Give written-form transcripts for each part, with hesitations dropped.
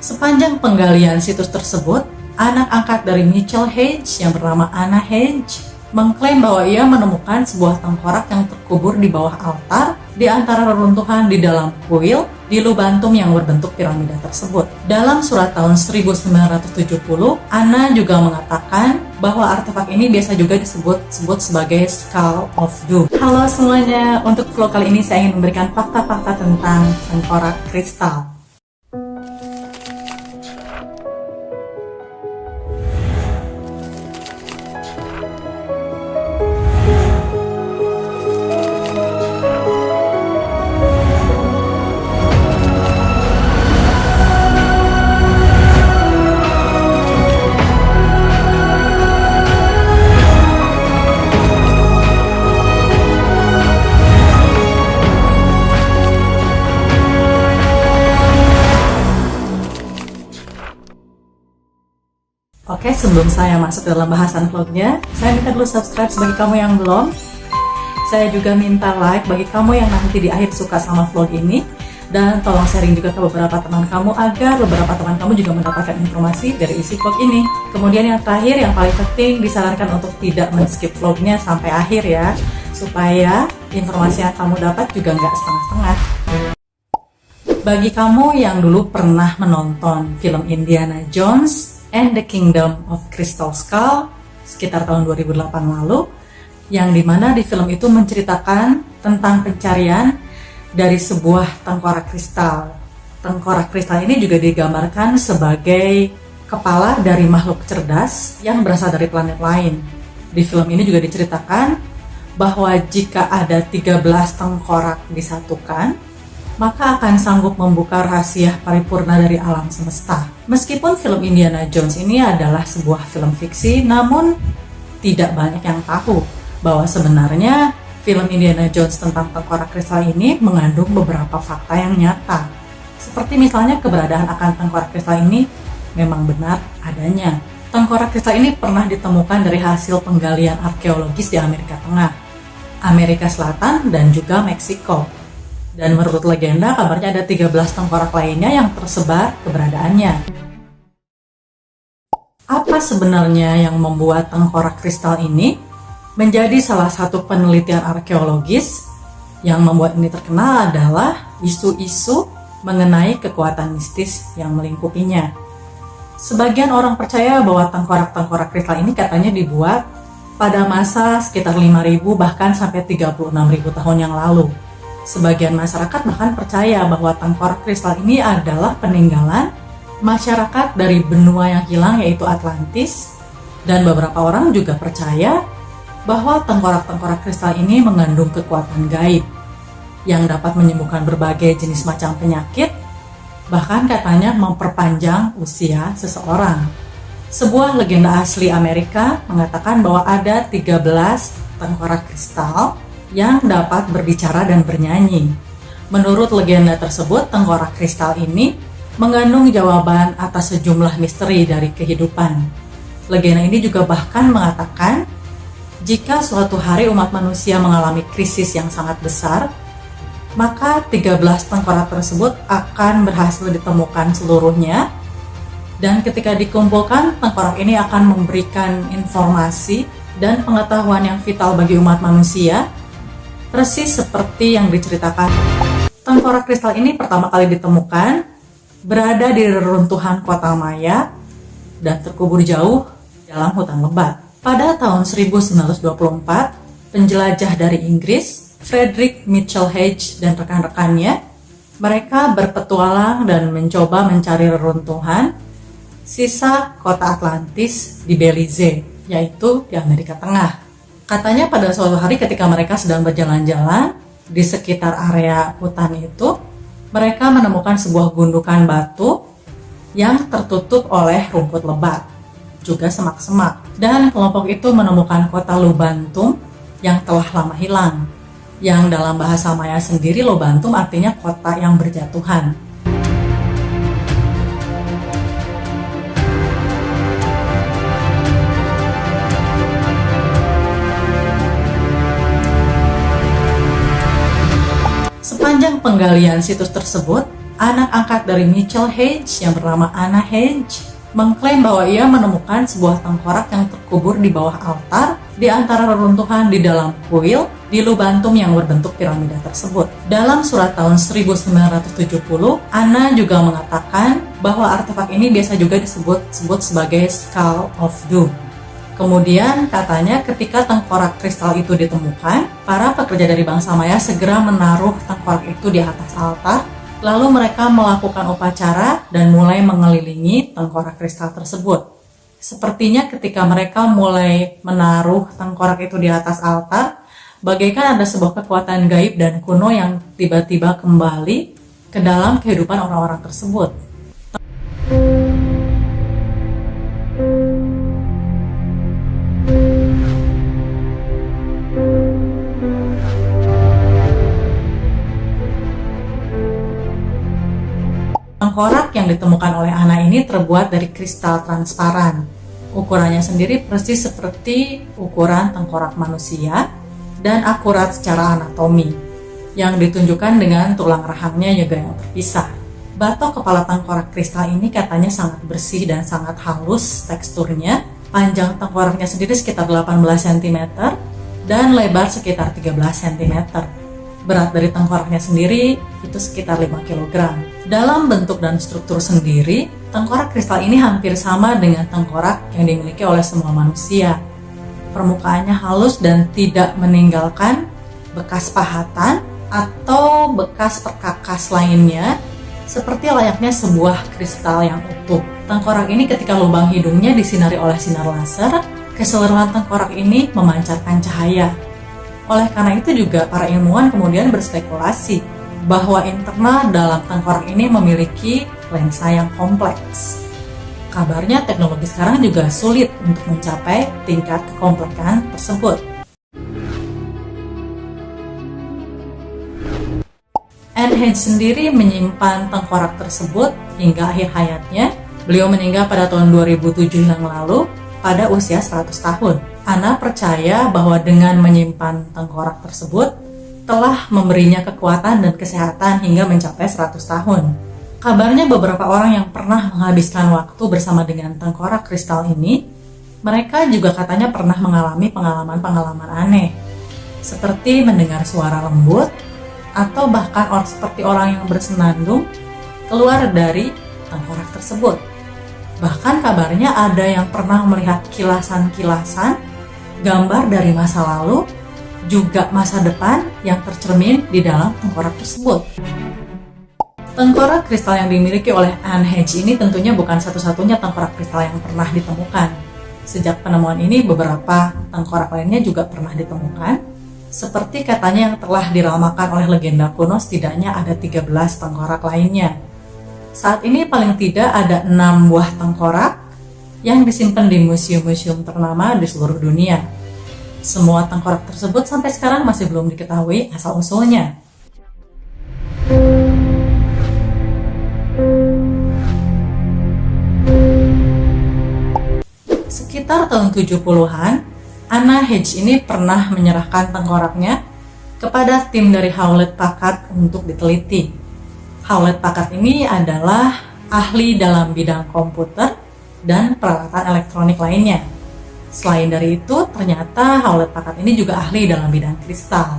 Sepanjang penggalian situs tersebut, anak angkat dari Mitchell Hedge yang bernama Anna Hedge mengklaim bahwa ia menemukan sebuah tengkorak yang terkubur di bawah altar di antara reruntuhan di dalam kuil di Lubantum yang berbentuk piramida tersebut. Dalam surat tahun 1970, Anna juga mengatakan bahwa artefak ini biasa juga disebut sebagai Skull of Doom. Halo semuanya, untuk vlog kali ini saya ingin memberikan fakta-fakta tentang tengkorak kristal. Oke, sebelum saya masuk dalam bahasan vlognya, saya minta dulu subscribe bagi kamu yang belum. Saya juga minta like bagi kamu yang nanti di akhir suka sama vlog ini. Dan tolong sharing juga ke beberapa teman kamu agar beberapa teman kamu juga mendapatkan informasi dari isi vlog ini. Kemudian yang terakhir, yang paling penting, disarankan untuk tidak men-skip vlognya sampai akhir ya, supaya informasi yang kamu dapat juga nggak setengah-setengah. Bagi kamu yang dulu pernah menonton film Indiana Jones and the Kingdom of Crystal Skull sekitar tahun 2008 lalu, yang dimana di film itu menceritakan tentang pencarian dari sebuah tengkorak kristal. Tengkorak kristal ini juga digambarkan sebagai kepala dari makhluk cerdas yang berasal dari planet lain. Di film ini juga diceritakan bahwa jika ada 13 tengkorak disatukan, maka akan sanggup membuka rahasia paripurna dari alam semesta. Meskipun film Indiana Jones ini adalah sebuah film fiksi, namun tidak banyak yang tahu bahwa sebenarnya film Indiana Jones tentang tengkorak kristal ini mengandung beberapa fakta yang nyata. Seperti misalnya keberadaan akan tengkorak kristal ini memang benar adanya. Tengkorak kristal ini pernah ditemukan dari hasil penggalian arkeologis di Amerika Tengah, Amerika Selatan, dan juga Meksiko. Dan menurut legenda, kabarnya ada 13 tengkorak lainnya yang tersebar keberadaannya. Apa sebenarnya yang membuat tengkorak kristal ini menjadi salah satu penelitian arkeologis? Yang membuat ini terkenal adalah isu-isu mengenai kekuatan mistis yang melingkupinya. Sebagian orang percaya bahwa tengkorak-tengkorak kristal ini katanya dibuat pada masa sekitar 5.000 bahkan sampai 36.000 tahun yang lalu. Sebagian masyarakat bahkan percaya bahwa tengkorak kristal ini adalah peninggalan masyarakat dari benua yang hilang, yaitu Atlantis. Dan beberapa orang juga percaya bahwa tengkorak-tengkorak kristal ini mengandung kekuatan gaib yang dapat menyembuhkan berbagai jenis macam penyakit, bahkan katanya memperpanjang usia seseorang. Sebuah legenda asli Amerika mengatakan bahwa ada 13 tengkorak kristal yang dapat berbicara dan bernyanyi. Menurut legenda tersebut, tengkorak kristal ini mengandung jawaban atas sejumlah misteri dari kehidupan. Legenda ini juga bahkan mengatakan, jika suatu hari umat manusia mengalami krisis yang sangat besar, maka 13 tengkorak tersebut akan berhasil ditemukan seluruhnya, dan ketika dikumpulkan, tengkorak ini akan memberikan informasi dan pengetahuan yang vital bagi umat manusia, persis seperti yang diceritakan. Tengkorak kristal ini pertama kali ditemukan berada di reruntuhan kota Maya dan terkubur jauh dalam hutan lebat. Pada tahun 1924, penjelajah dari Inggris, Frederick Mitchell Hedge dan rekan-rekannya, mereka berpetualang dan mencoba mencari reruntuhan sisa kota Atlantis di Belize, yaitu di Amerika Tengah. Katanya pada suatu hari ketika mereka sedang berjalan-jalan di sekitar area hutan itu, mereka menemukan sebuah gundukan batu yang tertutup oleh rumput lebat, juga semak-semak. Dan kelompok itu menemukan kota Lubantum yang telah lama hilang, yang dalam bahasa Maya sendiri Lubantum artinya kota yang berjatuhan. Sepanjang penggalian situs tersebut, Anak angkat dari Mitchell Hedge yang bernama Anna Hedge mengklaim bahwa ia menemukan sebuah tengkorak yang terkubur di bawah altar di antara reruntuhan di dalam kuil di Lubantum yang berbentuk piramida tersebut. Dalam surat tahun 1970, Anna juga mengatakan bahwa artefak ini biasa juga disebut sebagai Skull of Doom. Kemudian katanya ketika tengkorak kristal itu ditemukan, para pekerja dari bangsa Maya segera menaruh tengkorak itu di atas altar. Lalu mereka melakukan upacara dan mulai mengelilingi tengkorak kristal tersebut. Sepertinya ketika mereka mulai menaruh tengkorak itu di atas altar, bagaikan ada sebuah kekuatan gaib dan kuno yang tiba-tiba kembali ke dalam kehidupan orang-orang tersebut. Tengkorak yang ditemukan oleh Anna ini terbuat dari kristal transparan. Ukurannya sendiri persis seperti ukuran tengkorak manusia dan akurat secara anatomi, yang ditunjukkan dengan tulang rahangnya juga yang terpisah. Batok kepala tengkorak kristal ini katanya sangat bersih dan sangat halus teksturnya. Panjang tengkoraknya sendiri sekitar 18 cm dan lebar sekitar 13 cm. Berat dari tengkoraknya sendiri itu sekitar 5 kg. Dalam bentuk dan struktur sendiri, tengkorak kristal ini hampir sama dengan tengkorak yang dimiliki oleh semua manusia. Permukaannya halus dan tidak meninggalkan bekas pahatan atau bekas perkakas lainnya, seperti layaknya sebuah kristal yang utuh. Tengkorak ini ketika lubang hidungnya disinari oleh sinar laser, keseluruhan tengkorak ini memancarkan cahaya. Oleh karena itu juga para ilmuwan kemudian berspekulasi bahwa internal dalam tengkorak ini memiliki lensa yang kompleks. Kabarnya teknologi sekarang juga sulit untuk mencapai tingkat kekomplekan tersebut. Anne Hedge sendiri menyimpan tengkorak tersebut hingga akhir hayatnya. Beliau meninggal pada tahun 2007 yang lalu pada usia 100 tahun. Anna percaya bahwa dengan menyimpan tengkorak tersebut telah memberinya kekuatan dan kesehatan hingga mencapai 100 tahun. Kabarnya beberapa orang yang pernah menghabiskan waktu bersama dengan tengkorak kristal ini, mereka juga katanya pernah mengalami pengalaman-pengalaman aneh, seperti mendengar suara lembut, atau bahkan seperti orang yang bersenandung keluar dari tengkorak tersebut. Bahkan kabarnya ada yang pernah melihat kilasan-kilasan gambar dari masa lalu, juga masa depan yang tercermin di dalam tengkorak tersebut. Tengkorak kristal yang dimiliki oleh Anne Hedge ini tentunya bukan satu-satunya tengkorak kristal yang pernah ditemukan. Sejak penemuan ini, beberapa tengkorak lainnya juga pernah ditemukan. Seperti katanya yang telah diramalkan oleh legenda kuno, setidaknya ada 13 tengkorak lainnya. Saat ini paling tidak ada 6 buah tengkorak yang disimpan di museum-museum ternama di seluruh dunia. Semua tengkorak tersebut sampai sekarang masih belum diketahui asal-usulnya. Sekitar tahun 70-an, Anna Hedge ini pernah menyerahkan tengkoraknya kepada tim dari Hewlett-Packard untuk diteliti. Hewlett-Packard ini adalah ahli dalam bidang komputer dan peralatan elektronik lainnya. Selain dari itu, ternyata Hewlett-Packard ini juga ahli dalam bidang kristal.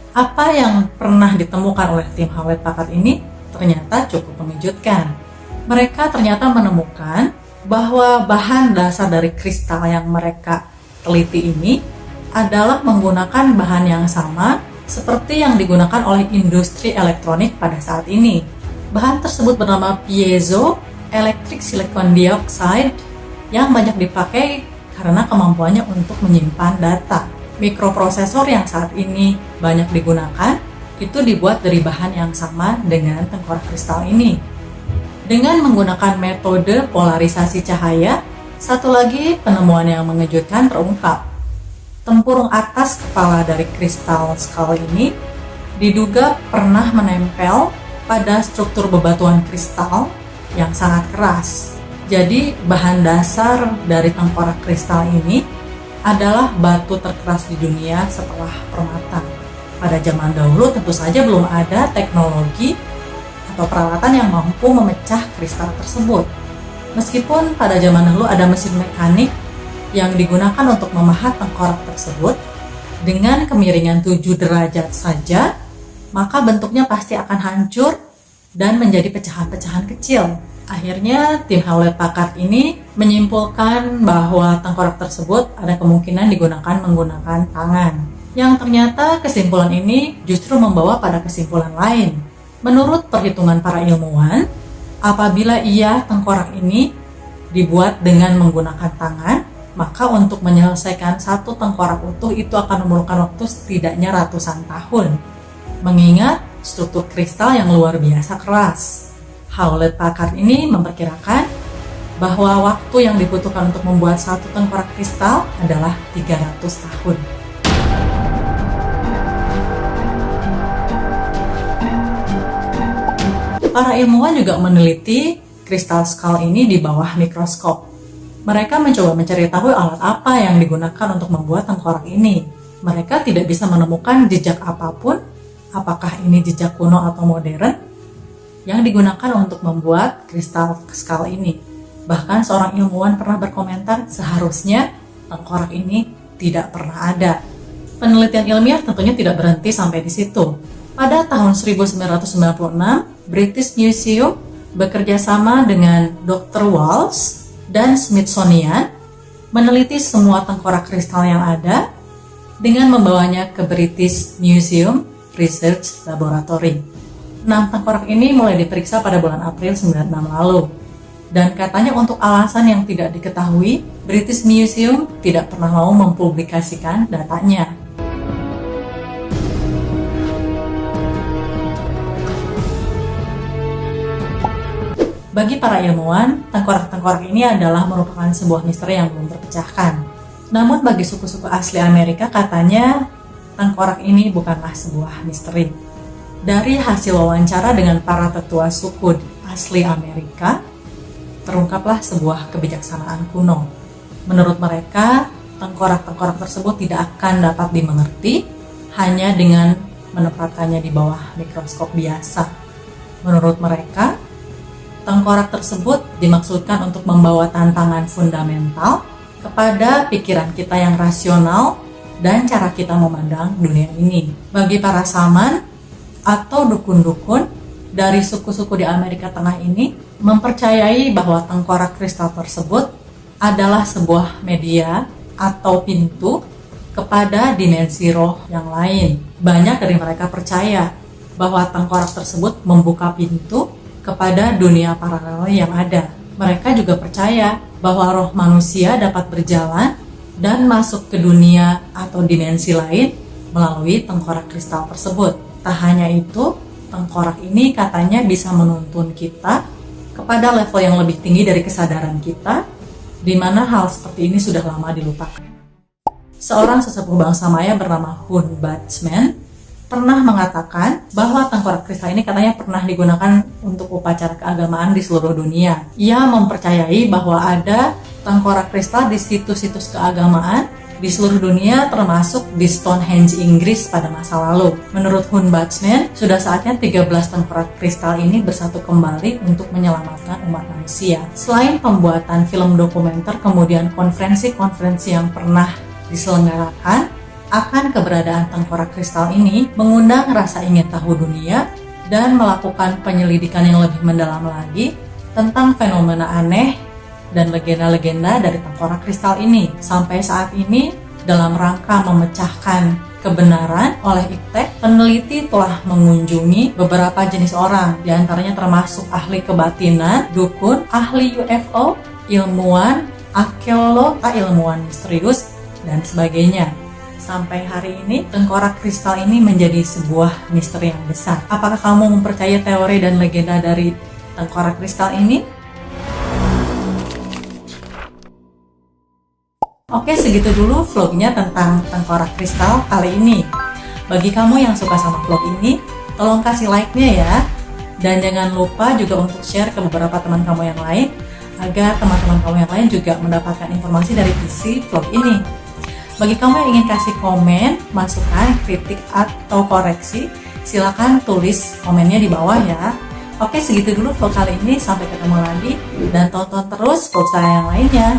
Apa yang pernah ditemukan oleh tim Hewlett-Packard ini ternyata cukup mengejutkan. Mereka ternyata menemukan bahwa bahan dasar dari kristal yang mereka teliti ini adalah menggunakan bahan yang sama seperti yang digunakan oleh industri elektronik pada saat ini. Bahan tersebut bernama piezo electric silicon dioxide yang banyak dipakai karena kemampuannya untuk menyimpan data. Mikroprosesor yang saat ini banyak digunakan itu dibuat dari bahan yang sama dengan tengkorak kristal ini. Dengan menggunakan metode polarisasi cahaya, satu lagi penemuan yang mengejutkan terungkap. Tempurung atas kepala dari kristal skull ini diduga pernah menempel pada struktur bebatuan kristal yang sangat keras. Jadi bahan dasar dari tengkorak kristal ini adalah batu terkeras di dunia setelah permata. Pada zaman dahulu tentu saja belum ada teknologi atau peralatan yang mampu memecah kristal tersebut. Meskipun pada zaman dahulu ada mesin mekanik yang digunakan untuk memahat tengkorak tersebut dengan kemiringan 7 derajat saja, maka bentuknya pasti akan hancur dan menjadi pecahan-pecahan kecil. Akhirnya tim Hewlett-Packard ini menyimpulkan bahwa tengkorak tersebut ada kemungkinan digunakan menggunakan tangan. Yang ternyata kesimpulan ini justru membawa pada kesimpulan lain. Menurut perhitungan para ilmuwan, apabila tengkorak ini dibuat dengan menggunakan tangan, maka untuk menyelesaikan satu tengkorak utuh itu akan memerlukan waktu setidaknya ratusan tahun. Mengingat struktur kristal yang luar biasa keras, Hewlett-Packard ini memperkirakan bahwa waktu yang dibutuhkan untuk membuat satu tengkorak kristal adalah 300 tahun. Para ilmuwan juga meneliti kristal skull ini di bawah mikroskop. Mereka mencoba mencari tahu alat apa yang digunakan untuk membuat tengkorak ini. Mereka tidak bisa menemukan jejak apapun, apakah ini jejak kuno atau modern, yang digunakan untuk membuat kristal skull ini. Bahkan seorang ilmuwan pernah berkomentar seharusnya tengkorak ini tidak pernah ada. Penelitian ilmiah tentunya tidak berhenti sampai di situ. Pada tahun 1996, British Museum bekerja sama dengan Dr. Walsh dan Smithsonian meneliti semua tengkorak kristal yang ada dengan membawanya ke British Museum Research Laboratory. 6 tengkorak ini mulai diperiksa pada bulan April 96 lalu. Dan katanya untuk alasan yang tidak diketahui, British Museum tidak pernah mau mempublikasikan datanya. Bagi para ilmuwan, tengkorak-tengkorak ini adalah merupakan sebuah misteri yang belum terpecahkan. Namun bagi suku-suku asli Amerika katanya tengkorak ini bukanlah sebuah misteri. Dari hasil wawancara dengan para tetua suku asli Amerika, terungkaplah sebuah kebijaksanaan kuno. Menurut mereka, tengkorak-tengkorak tersebut tidak akan dapat dimengerti hanya dengan menempatkannya di bawah mikroskop biasa. Menurut mereka, tengkorak tersebut dimaksudkan untuk membawa tantangan fundamental kepada pikiran kita yang rasional dan cara kita memandang dunia ini. Bagi para saman atau dukun-dukun dari suku-suku di Amerika Tengah ini mempercayai bahwa tengkorak kristal tersebut adalah sebuah media atau pintu kepada dimensi roh yang lain. Banyak dari mereka percaya bahwa tengkorak tersebut membuka pintu kepada dunia paralel yang ada. Mereka juga percaya bahwa roh manusia dapat berjalan dan masuk ke dunia atau dimensi lain melalui tengkorak kristal tersebut. Tak hanya itu, tengkorak ini katanya bisa menuntun kita kepada level yang lebih tinggi dari kesadaran kita, di mana hal seperti ini sudah lama dilupakan. Seorang sesepuh bangsa Maya bernama Hun Batsman pernah mengatakan bahwa tengkorak kristal ini katanya pernah digunakan untuk upacara keagamaan di seluruh dunia. Ia mempercayai bahwa ada tengkorak kristal di situs-situs keagamaan di seluruh dunia, termasuk di Stonehenge, Inggris pada masa lalu. Menurut Hun Batsman, sudah saatnya 13 tengkorak kristal ini bersatu kembali untuk menyelamatkan umat manusia. Selain pembuatan film dokumenter, kemudian konferensi-konferensi yang pernah diselenggarakan akan keberadaan tengkorak kristal ini mengundang rasa ingin tahu dunia dan melakukan penyelidikan yang lebih mendalam lagi tentang fenomena aneh dan legenda-legenda dari tengkorak kristal ini. Sampai saat ini, dalam rangka memecahkan kebenaran oleh iptek, peneliti telah mengunjungi beberapa jenis orang, diantaranya termasuk ahli kebatinan, dukun, ahli UFO, ilmuwan, arkeolog, ilmuwan misterius, dan sebagainya. Sampai hari ini, tengkorak kristal ini menjadi sebuah misteri yang besar. Apakah kamu mempercayai teori dan legenda dari tengkorak kristal ini? Oke, segitu dulu vlognya tentang tengkorak kristal kali ini. Bagi kamu yang suka sama vlog ini, tolong kasih like-nya ya. Dan jangan lupa juga untuk share ke beberapa teman kamu yang lain, agar teman-teman kamu yang lain juga mendapatkan informasi dari isi vlog ini. Bagi kamu yang ingin kasih komen, masukan, kritik, atau koreksi, silakan tulis komennya di bawah ya. Oke, segitu dulu vlog kali ini. Sampai ketemu lagi dan tonton terus vlog saya yang lainnya.